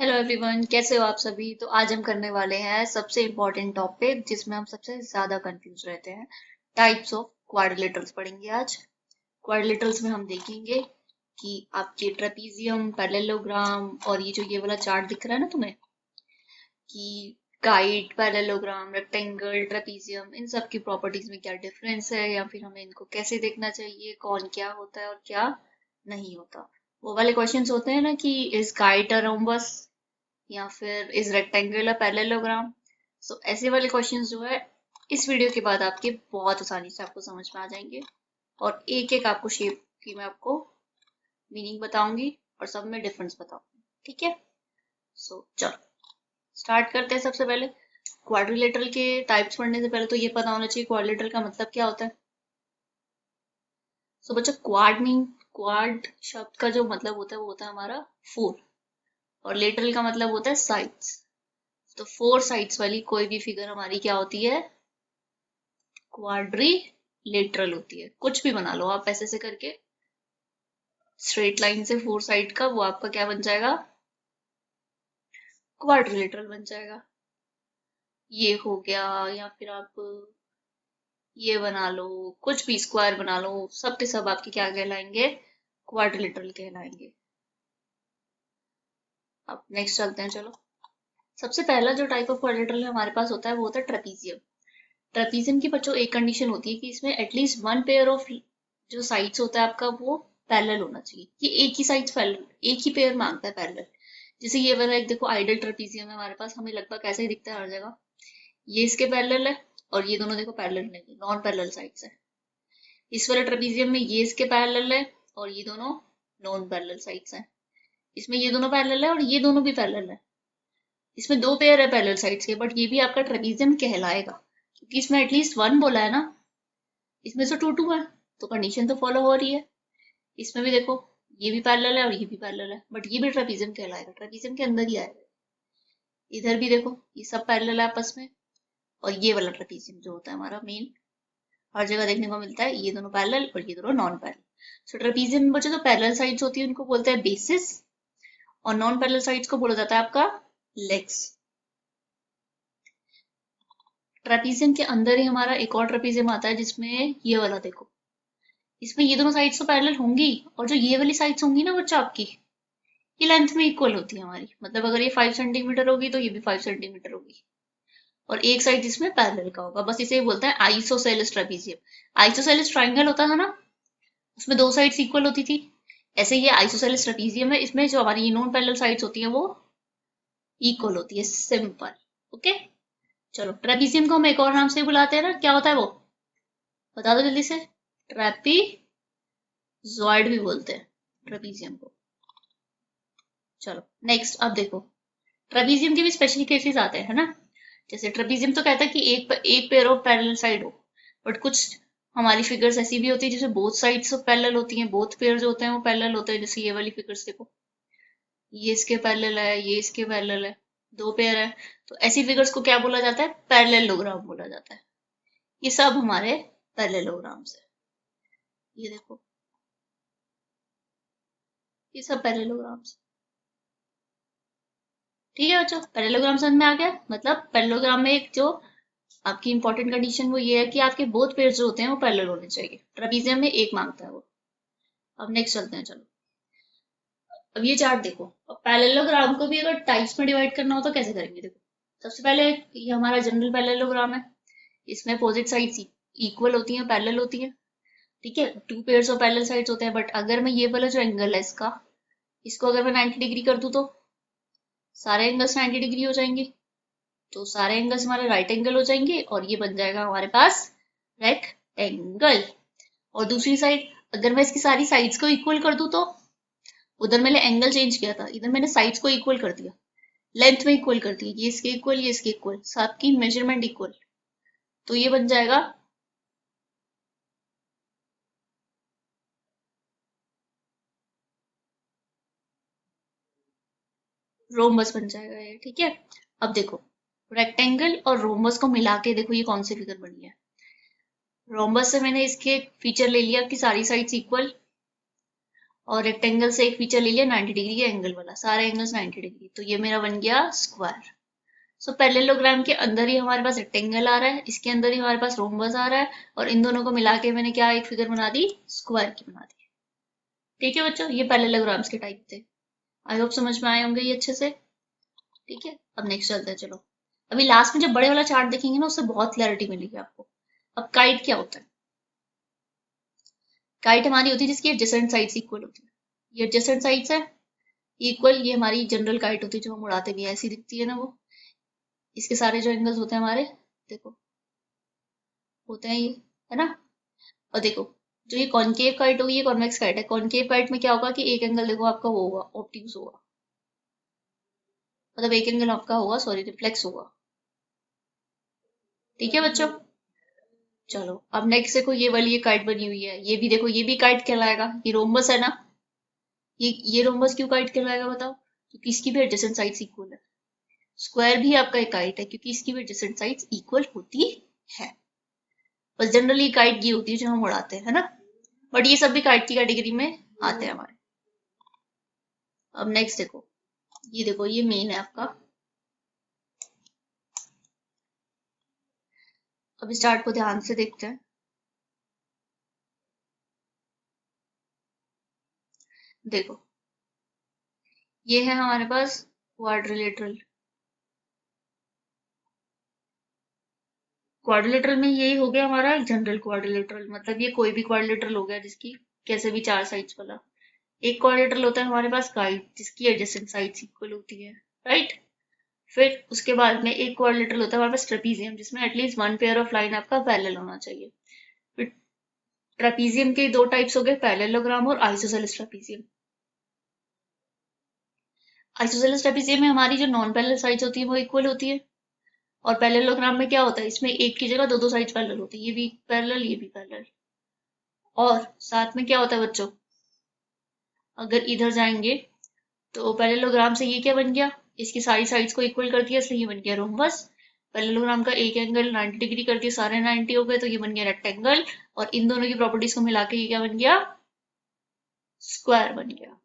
Hello everyone, कैसे हो आप सभी। तो आज हम करने वाले हैं सबसे इम्पोर्टेंट टॉपिक जिसमें हम सबसे ज्यादा कंफ्यूज रहते हैं। टाइप्स ऑफ क्वाड्रिलेटरल्स पढ़ेंगे आज। क्वाड्रिलेटरल्स में हम देखेंगे कि आपके ट्रेपीजियम, पैरेललोग्राम और ये वाला चार्ट दिख रहा है ना तुम्हें, कि काइट, पैरेललोग्राम, रेक्टेंगल, ट्रेपीजियम, इन सब की प्रॉपर्टीज में क्या डिफरेंस है, या फिर हमें इनको कैसे देखना चाहिए, कौन क्या होता है और क्या नहीं होता। वो वाले क्वेश्चंस होते हैं ना कि इज काइट अ रोम्बस, या फिर इज रेक्टेंगुलर पैरेललोग्राम। सो ऐसे वाले क्वेश्चंस जो है इस वीडियो के बाद आपके बहुत आसानी से आपको समझ में आ जाएंगे, और एक एक आपको शेप की मैं आपको मीनिंग बताऊंगी और सब में डिफरेंस बताऊंगी। ठीक है, सो चलो स्टार्ट करते हैं। सबसे पहले क्वाड्रिलेटरल के टाइप्स पढ़ने से पहले तो ये पता होना चाहिए क्वाड्रिलेटरल का मतलब क्या होता है। सो बच्चों, क्वाड शब्द का जो मतलब होता है वो होता है हमारा फोर, और लेटरल का मतलब होता है साइड्स। तो फोर साइड्स वाली कोई भी फिगर हमारी क्या होती है, क्वाड्रिलेटरल होती है। कुछ भी बना लो आप ऐसे से करके, स्ट्रेट लाइन से फोर साइड का, वो आपका क्या बन जाएगा, क्वाड्रिलेटरल बन जाएगा। ये हो गया, या फिर आप ये बना लो, कुछ भी स्क्वायर बना लो, सब के सब आपके क्या कहलाएंगे, क्वाड्रिलेटरल कहलाएंगे। अब नेक्स्ट चलते हैं, चलो। सबसे पहला जो टाइप ऑफ क्वाड्रिलेटरल हमारे पास होता है वो होता है ट्रेपीजियम। ट्रेपीजियम की बच्चों एक कंडीशन होती है कि इसमें एटलीस्ट वन पेयर ऑफ जो साइड्स होता है आपका वो पैरेलल होना चाहिए, कि एक ही साइड पैरेलल, एक ही पेयर मांगता है पैरेलल। जैसे ये वाला एक देखो आइडल ट्रेपीजियम है हमारे पास, हमें लगभग ऐसा ही दिखता है हर जगह। ये इसके पैरेलल है और ये दोनों देखो पैरेलल नहीं, नॉन पैरेलल साइड्स है। इस वाले ट्रेपीजियम में ये इसके पैरेलल है और ये दोनों नॉन पैरेलल साइड्स हैं। इसमें ये दोनों पैरेलल है और ये दोनों भी पैरेलल है। इसमें दो पेयर है पैरेलल साइड्स के, बट ये भी आपका ट्रेपीजियम कहलाएगा क्योंकि इसमें एटलीस्ट वन बोला है ना। इसमें से टू टू है तो कंडीशन तो फॉलो हो रही है। इसमें भी देखो ये भी पैरेलल है और ये भी पैरेलल है, बट ये भी ट्रेपीजियम कहलाएगा, ट्रेपीजियम के अंदर ही आएगा। इधर भी देखो ये सब पैरेलल है आपस में, और ये वाला ट्रेपीजियम जो होता है हमारा मेन, हर जगह देखने को मिलता है, ये दोनों पैरेलल और ये दोनों नॉन पैरेलल। सो ट्रेपीजियम में बच्चों जो पैरेलल साइड्स होती है उनको बोलते हैं बेसिस, और नॉन पैरेलल साइड्स को बोला जाता है आपका लेग्स। ट्रेपीजियम के अंदर ही हमारा एक और ट्रेपीजियम आता है जिसमें ये वाला देखो, इसमें ये दोनों साइड्स तो पैरेलल होंगी, और जो ये वाली साइड्स होंगी ना बच्चा आपकी, ये लेंथ में इक्वल होती है हमारी। मतलब अगर ये 5 सेंटीमीटर होगी तो ये भी 5 सेंटीमीटर होगी, और एक साइड इसमें पैरेलल का होगा। बस इसे बोलते हैं आइसोसेलेस ट्रेपीजियम। आइसोसेलेस ट्राइंगल होता था ना, उसमें दो साइड्स इक्वल होती थी। ऐसे ये आइसोसेलेस ट्रेपीजियम है, इसमें जो हमारी नॉन पैरेलल साइड्स होती हैं वो इक्वल होती है, सिंपल। ओके, चलो ट्रेपीजियम को हम एक और नाम से बुलाते हैं ना, क्या होता है वो, बता दो जल्दी से। ट्रेपीजॉइड भी बोलते हैं ट्रेपीजियम को। चलो नेक्स्ट, अब देखो ट्रेपीजियम के भी स्पेशल केसेस आते हैं, है ना। जैसे ट्रेपीजियम तो कहता है कि एक पेयर ऑफ पैरेलल साइड हो, बट कुछ हमारी फिगर्स ऐसी भी होती है जिसमें बोथ साइड्स पैरेलल होती हैं, बोथ पेयर जो होते हैं वो पैरेलल होते हैं। जैसे ये वाली फिगर्स देखो, ये इसके पैरेलल है, ये इसके पैरेलल है, दो पेयर है। तो ऐसी फिगर्स को क्या बोला जाता है, पैरेललोग्राम बोला जाता है। ये सब हमारे पैरेललोग्राम्स है, ये देखो ये सब पैरेललोग्राम्स। ठीक है बच्चों, पैरेललोग्राम समझ में आ गया। मतलब पैरेललोग्राम में एक जो आपकी इंपॉर्टेंट कंडीशन वो ये है कि आपके बोथ पेयर जो होते हैं वो पैरेलल होने चाहिए। ट्रेपीजियम में एक मांगता है वो। अब नेक्स्ट चलते हैं, चलो। अब ये चार्ट देखो, अब पैरेललोग्राम को भी अगर टाइप्स में डिवाइड करना हो तो कैसे करेंगे, देखो। सबसे पहले ये हमारा जनरल पैरेललोग्राम है, इसमें अपोजिट साइड्स इक्वल होती हैं, पैरेलल होती हैं। ठीक है, two pairs of parallel sides होते हैं। बट अगर मैं ये वाला जो एंगल है इसका, इसको अगर मैं 90 डिग्री कर दूं तो सारे एंगल्स 90 डिग्री हो जाएंगे। तो सारे एंगल्स हमारे राइट एंगल हो जाएंगे और ये बन जाएगा हमारे पास रेक्टेंगल। और दूसरी साइड अगर मैं इसकी सारी साइड्स को इक्वल कर दूं तो, उधर मैंने एंगल चेंज किया था, इधर मैंने साइड्स को इक्वल कर दिया, लेंथ में इक्वल कर दिया, ये इसके इक्वल ये इसके इक्वल, सबकी मेजरमेंट इक्वल। तो ये बन जाएगा रोमबस बन जाएगा ये। ठीक है, अब देखो रेक्टेंगल और रोमबस को मिला के देखो ये कौन सी फिगर बनी है। रोमबस से मैंने इसके फीचर ले लिया कि सारी साइड्स इक्वल, और रेक्टेंगल से एक फीचर ले लिया 90 डिग्री का एंगल वाला, सारे एंगल्स 90 डिग्री, तो ये मेरा बन गया स्क्वायर। सो पैरेललोग्राम के अंदर ही हमारे पास रेक्टेंगल आ रहा है, इसके अंदर ही हमारे पास रोम्बस आ रहा है, और इन दोनों को मिला के मैंने क्या एक फिगर बना दी, स्क्वायर की बना दी। ठीक है बच्चों, ये पैरेललोग्राम्स के टाइप थे। आई होप समझ में आए होंगे ये अच्छे से। ठीक है, अब नेक्स्ट चलते हैं। चलो, अभी लास्ट में जब बड़े वाला चार्ट देखेंगे ना, उससे बहुत क्लैरिटी मिलेगी आपको। अब काइट क्या होता है? काइट हमारी होती है जिसकी एडजेसेंट साइड्स इक्वल होती है। ये एडजेसेंट साइड्स है इक्वल, ये हमारी जनरल काइट होती है जो हम उड़ाते भी हैं, ऐसी दिखती है ना वो। इसके सारे जो एंगल्स होते हैं हमारे, देखो होते हैं ये, है ना। और देखो, जो ये कॉनकेव काइट होगी, ये कॉन्वेक्स काइट है। कॉनकेव काइट में क्या होगा कि एक एंगल देखो आपका वो होगा, ऑप्टिक्स होगा, मतलब एक एंगल आपका होगा, सॉरी, रिफ्लेक्स होगा। ठीक है बच्चों, चलो अब नेक्स्ट देखो, ये वाली ये काइट बनी हुई है, ये भी देखो, ये भी काइट कहलाएगा, ये रोम्बस है ना। ये रोम्बस क्यों काइट कहलाएगा बताओ? क्योंकि इसकी भी एडजेसेंट साइड्स इक्वल है। स्क्वायर भी आपका एक काइट है क्योंकि इसकी भी एडजेसेंट साइड्स इक्वल होती है। बस जनरली काइट ये होती है जो हम उड़ाते हैं, है ना। बट ये सब भी काइट की कैटेगरी में आते हैं हमारे। अब नेक्स्ट देखो ये मेन है आपका। अब इस चार्ट को ध्यान से देखते हैं। देखो, ये है हमारे पास क्वाड्रिलेटरल। क्वाड्रिलेटरल में यही हो गया हमारा जनरल क्वाड्रिलेटरल, मतलब ये कोई भी क्वाड्रिलेटरल हो गया जिसकी कैसे भी चार साइड्स वाला। एक क्वाड्रिलेटरल होता है हमारे पास काइट, जिसकी एडजेसेंट साइड्स इक्वल होती है, राइट। फिर उसके बाद में एक क्वाड्रिलेटरल होता है हमारे पास ट्रेपीजियम, जिसमें at least one pair of line आपका पैरेलल होना चाहिए। फिर ट्रेपीजियम के दो टाइप्स हो गए, पैरेललोग्राम और आइसोसेलेस ट्रेपीजियम। आइसोसेलेस ट्रेपीजियम में हमारी जो नॉन पैरेलल साइड्स होती है वो इक्वल होती है, और पैरेललोग्राम में क्या होता है, इसमें एक की जगह दो दो साइड्स पैरेलल होती है, ये भी पैरेलल ये भी पैरेलल। और साथ में क्या होता है बच्चों, अगर इधर जाएंगे तो पैरेललोग्राम से ये क्या बन गया, इसकी सारी साइड्स को इक्वल कर दिया, इसलिए ये बन गया रोम्बस। पैरेललोग्राम का एक एंगल 90 डिग्री कर दिया, सारे 90 हो गए, तो ये बन गया रेक्टेंगल। और इन दोनों की प्रॉपर्टीज को मिला के ये क्या बन गया, स्क्वायर बन गया।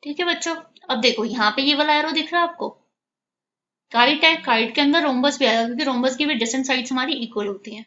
ठीक है बच्चों, अब देखो यहाँ पे ये वाला एरो दिख रहा है आपको, काइट है, काइट के अंदर रोम्बस भी आएगा क्योंकि रोम्बस की भी डिस्टेंट साइड्स हमारी इक्वल होती हैं।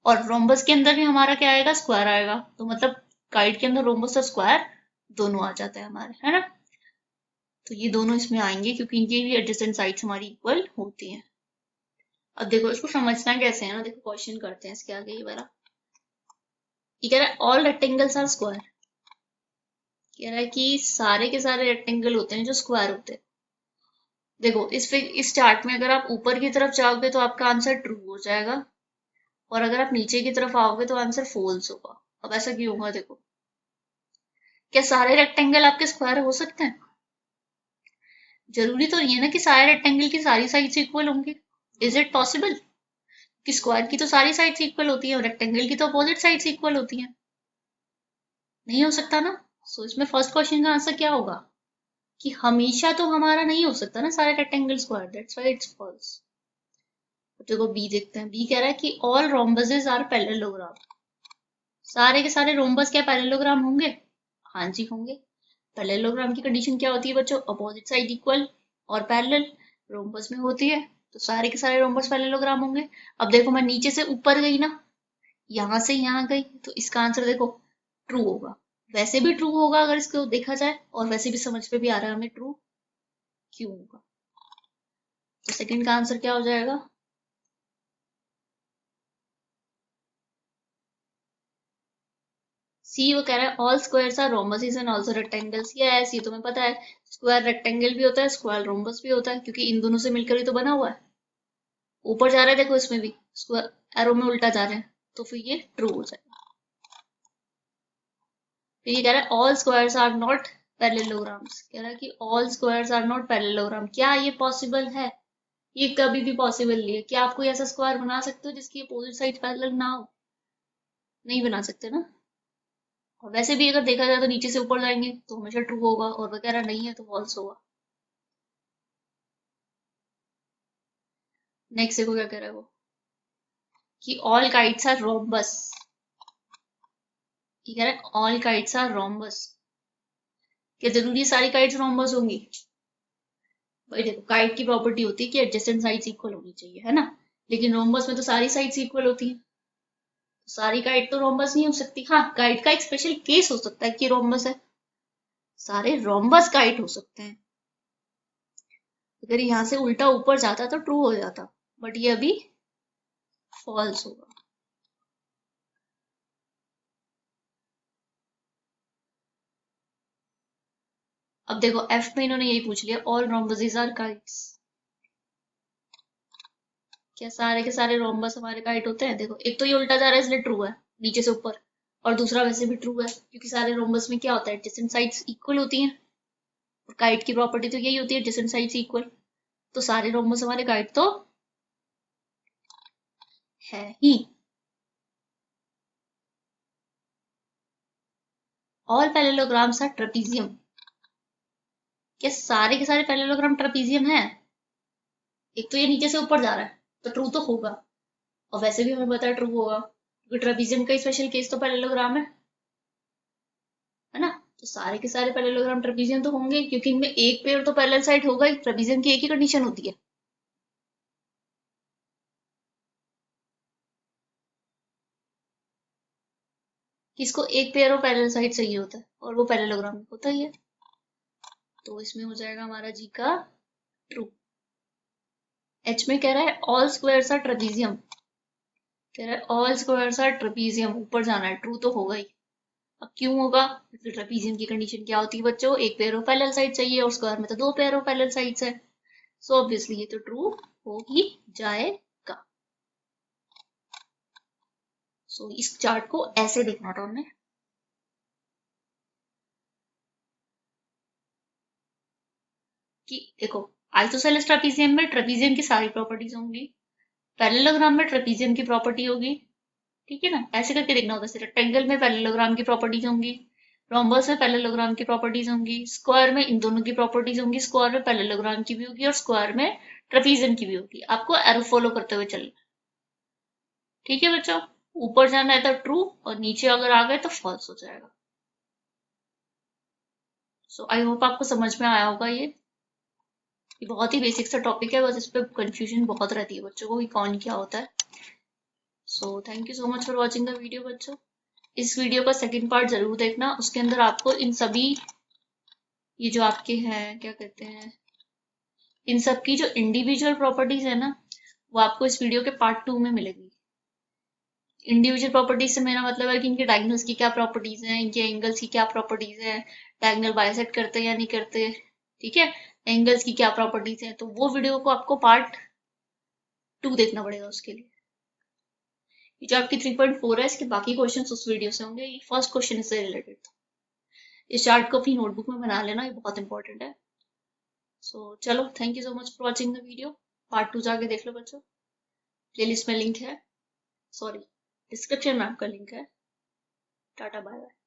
और रोम्बस के अंदर भी हमारा क्या आएगा, स्क्वायर आएगा, तो मतलब काइट के अंदर रोम्बस और स्क्वायर दोनों आ जाते हैं हमारे, है ना। तो ये दोनों इसमें आएंगे क्योंकि इनकी भी एडजेसेंट साइड्स हमारी इक्वल होती हैं। अब देखो इसको समझना कैसे है ना, देखो क्वेश्चन करते हैं इसके आगे। ये वाला ये कह रहा है ऑल रेक्टेंगल्स आर स्क्वायर, कह रहा है कि सारे के सारे रेक्टेंगल होते हैं जो स्क्वायर होते हैं। देखो इस चार्ट में अगर आप ऊपर की तरफ जाओगे तो आपका आंसर ट्रू हो जाएगा, और अगर आप नीचे की तरफ आओगे तो आंसर फॉल्स होगा। अब ऐसा क्यों होगा, देखो, क्या सारे रेक्टेंगल आपके स्क्वायर हो सकते हैं? जरूरी तो नहीं है ना कि सारे रेक्टेंगल की सारी साइड्स इक्वल होंगे। इज इट पॉसिबल कि स्क्वायर की तो सारी साइड्स इक्वल होती है और रेक्टेंगल की तो अपोजिट साइड्स इक्वल होती हैं? नहीं हो सकता ना। सो इसमें फर्स्ट क्वेश्चन का आंसर क्या होगा कि हमेशा तो हमारा नहीं हो सकता ना सारे rectangle square, that's why it's false. देखो बी देखते हैं, बी कह रहा है कि ऑल रोम्बसेस आर पैरेललोग्राम, सारे के सारे रोम्बस क्या पैरेललोग्राम होंगे? हाँ जी होंगे। पैरेललोग्राम की कंडीशन क्या होती है बच्चों, अपोजिट साइड इक्वल और पैरेलल, रोम्बस में होती है, तो सारे के सारे रोम्बस पैरेललोग्राम होंगे। अब देखो मैं नीचे से ऊपर गई ना, यहां से यहां गई, तो इसका आंसर देखो ट्रू होगा। वैसे भी ट्रू होगा अगर इसको देखा जाए, और वैसे भी समझ पे भी आ रहा है हमें ट्रू क्यों होगा। तो सेकंड का आंसर क्या हो जाएगा, सी। वो कह रहा है all squares are rhombuses and also rectangles. Yes, ये तुम्हें पता है, स्क्वायर रेक्टेंगल भी होता है, स्क्वायर रोम्बस भी होता है, क्योंकि इन दोनों से मिलकर ही तो बना हुआ है। ऊपर जा रहा है देखो, इसमें भी स्क्वायर एरो में उल्टा जा रहे हैं, तो फिर ये ट्रू हो जाएगा। फिर ये कह रहा है all squares are not parallelograms, कह रहा है कि all squares are not parallelogram. क्या ये पॉसिबल है? ये कभी भी पॉसिबल नहीं है। क्या आप कोई ऐसा स्क्वायर बना सकते हो जिसकी अपोजिट साइड पैरेलल ना हो? नहीं बना सकते ना। और वैसे भी अगर देखा जाए तो नीचे से ऊपर जाएंगे तो हमेशा ट्रू होगा, और वगैरह नहीं है तो फॉल्स होगा। नेक्स्ट देखो क्या कह रहा है वो, कि ऑल काइट्स आर रोम्बस। ये कह रहा है ऑल काइट्स आर रोम्बस। क्या जरूरी है सारी काइट्स रोम्बस होंगी? भाई देखो, काइट की प्रॉपर्टी होती है कि एडजेसेंट साइड्स इक्वल होनी चाहिए, है ना? लेकिन रोम्बस में तो सारी साइड्स इक्वल होती हैं, तो सारी काइट तो रोम्बस नहीं हो सकती। हाँ, काइट का एक स्पेशल केस हो सकता है कि रोम्बस है, सारे रोम्बस काइट हो सकते हैं। अगर यहाँ से उल्टा ऊपर जाता तो ट्रू हो जाता, बट ये अभी फॉल्स होगा। अब देखो एफ में इन्होंने यही पूछ लिया, ऑल रोम्बसेस आर काइट्स। क्या सारे के सारे रोम्बस हमारे काइट होते हैं? देखो, एक तो ये उल्टा जा रहा है इसलिए ट्रू है, नीचे से ऊपर, और दूसरा वैसे भी ट्रू है क्योंकि सारे रोम्बस में क्या होता है, एडजेसेंट साइड्स इक्वल होती हैं। और काइट की प्रॉपर्टी तो यही होती है, एडजेसेंट साइड्स इक्वल। तो सारे रोम्बस हमारे काइट तो है ही। All parallelograms are trapezium. क्या सारे के सारे पैरेललोग्राम ट्रेपीजियम है? एक तो ये नीचे से ऊपर जा रहा है, तो ट्रू तो होगा, और वैसे भी हमें पता है ट्रू होगा क्योंकि ट्रेपीजियम का स्पेशल केस तो पैरेललोग्राम है ना? तो सारे के सारे पैरेललोग्राम ट्रेपीजियम तो होंगे क्योंकि इनमें एक पेयर तो पैरेलल साइड होगा ही। ट्रेपीजियम की एक ही कंडीशन होती है, कि इसको एक पेयर ऑफ पैरेलल साइड चाहिए होता है, और वो पैरेललोग्राम में होता ही है। तो इसमें हो जाएगा हमारा जी का ट्रू। एच में कह रहा है ऑल स्क्वायर्स आर ट्रेपीजियम। कह रहा है ऑल स्क्वायर्स आर ट्रेपीजियम, ऊपर जाना है, ट्रू तो होगा ही। अब क्यों होगा? क्योंकि ट्रेपीजियम की कंडीशन क्या होती है बच्चों, एक पेयर ऑफ पैरेलल साइड चाहिए, और स्क्वायर में तो दो पेयर ऑफ पैरेलल साइड्स है। सो ऑब्वियसली ये तो ट्रू हो ही जाएगा। सो इस चार्ट को ऐसे देखना था हमने कि देखो, आइसोसेलेस ट्रेपीजियम में ट्रेपीजियम की सारी प्रॉपर्टीज होंगी, पैरेललोग्राम में ट्रेपीजियम की प्रॉपर्टी होगी, ठीक है ना? ऐसे करके देखना होता है। रेक्टेंगल में पैरेललोग्राम की प्रॉपर्टीज होंगी, रोम्बस में पैरेललोग्राम की प्रॉपर्टीज होंगी, स्क्वायर में इन दोनों की प्रॉपर्टीज होंगी, स्क्वायर में पैरेललोग्राम की भी होगी और स्क्वायर में ट्रेपीजियम की भी होगी। आपको एरो फॉलो करते हुए चलना, ठीक है बच्चों? ऊपर जाना है तो ट्रू, और नीचे अगर आ गए तो फॉल्स हो जाएगा। सो आई होप आपको समझ में आया होगा। ये बहुत ही बेसिक सा टॉपिक है, बस इस पे कंफ्यूजन बहुत रहती है बच्चों को कि कौन क्या होता है। So thank you so much for watching the video बच्चों। इस वीडियो का सेकंड पार्ट जरूर देखना, उसके अंदर आपको इन सभी, ये जो आपके हैं क्या कहते हैं, इन सब की जो इंडिविजुअल प्रॉपर्टीज है ना, वो आपको इस वीडियो के पार्ट 2 में मिलेगी। इंडिविजुअल प्रॉपर्टीज से मेरा मतलब है कि इनके डायगोनल्स की क्या प्रॉपर्टीज हैं, इनके एंगल्स की क्या प्रॉपर्टीज हैं, डायगोनल बाइसेक्ट करते हैं या नहीं करते, ठीक है, एंगल्स की क्या प्रॉपर्टीज हैं, तो वो वीडियो को आपको पार्ट 2 देखना पड़ेगा उसके लिए। ये जो आपकी 3.4 है, इसके बाकी क्वेश्चन उस वीडियो से होंगे, ये फर्स्ट क्वेश्चन इससे रिलेटेड था। इस चार्ट को अपनी नोटबुक में बना लेना, ये बहुत इंपॉर्टेंट है। सो चलो, thank you so much for watching the video. Part 2 जाके देख लो बच्चों, प्लेलिस्ट में लिंक है, सॉरी डिस्क्रिप्शन में आपका लिंक है। Tata bye bye.